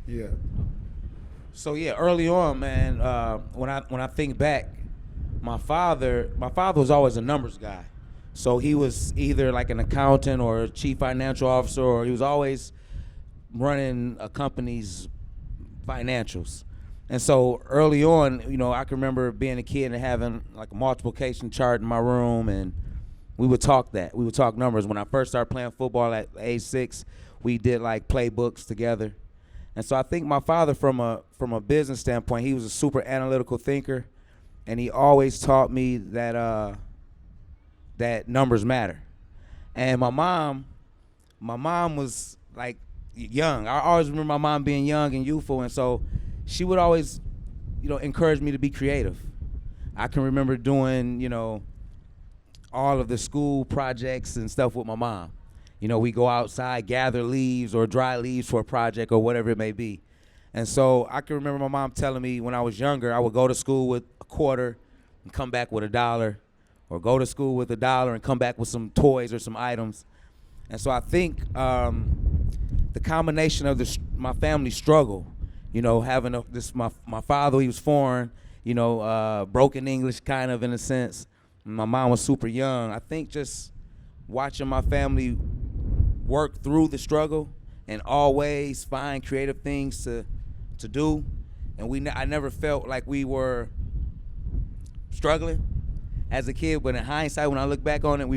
Yeah. So yeah, early on, man, when I think back, my father was always a numbers guy. So he was either like an accountant or a chief financial officer, or he was always running a company's financials. And so early on, I can remember being a kid and having like a multiplication chart in my room, and we would talk that. We would talk numbers. When I first started playing football at age 6, we did like playbooks together. And so I think my father, from a business standpoint, he was a super analytical thinker, and he always taught me that numbers matter. And my mom was like young. I always remember my mom being young and youthful, and so she would always, encourage me to be creative. I can remember doing, all of the school projects and stuff with my mom. We go outside, gather leaves or dry leaves for a project or whatever it may be. And so I can remember my mom telling me when I was younger, I would go to school with a quarter and come back with $1, or go to school with $1 and come back with some toys or some items. And so I think the combination of my family struggle, having my father, he was foreign, broken English kind of in a sense. My mom was super young. I think just watching my family work through the struggle and always find creative things to do, and I never felt like we were struggling as a kid. But in hindsight, when I look back on it,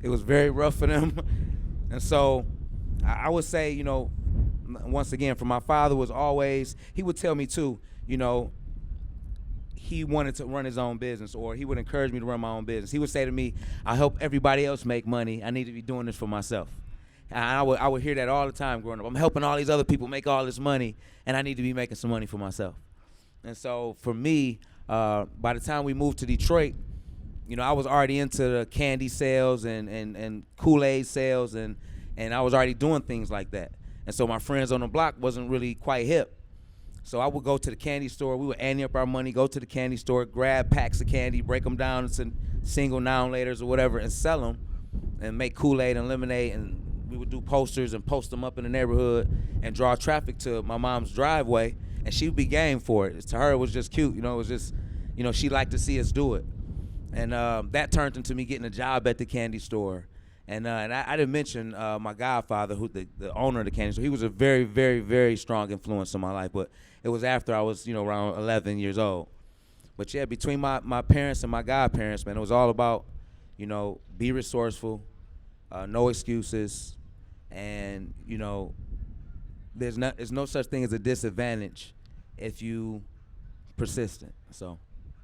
it was very rough for them. And so I would say, once again, for my father was always, he would tell me too, he wanted to run his own business, or he would encourage me to run my own business. He would say to me, I help everybody else make money. I need to be doing this for myself. And I would hear that all the time growing up. I'm helping all these other people make all this money, and I need to be making some money for myself. And so for me, by the time we moved to Detroit, I was already into the candy sales and Kool-Aid sales, and I was already doing things like that. And so my friends on the block wasn't really quite hip. So I would go to the candy store. We would ante up our money, go to the candy store, grab packs of candy, break them down into single noun-laters or whatever, and sell them and make Kool-Aid and lemonade. And we would do posters and post them up in the neighborhood and draw traffic to my mom's driveway, and she would be game for it. To her, it was just cute. It was just, she liked to see us do it. And that turned into me getting a job at the candy store. And I didn't mention my godfather, who the owner of the candy store. He was a very, very, very strong influence in my life. But it was after I was, around 11 years old. But yeah, between my parents and my godparents, man, it was all about, be resourceful, no excuses, and there's no such thing as a disadvantage if you persistent. So.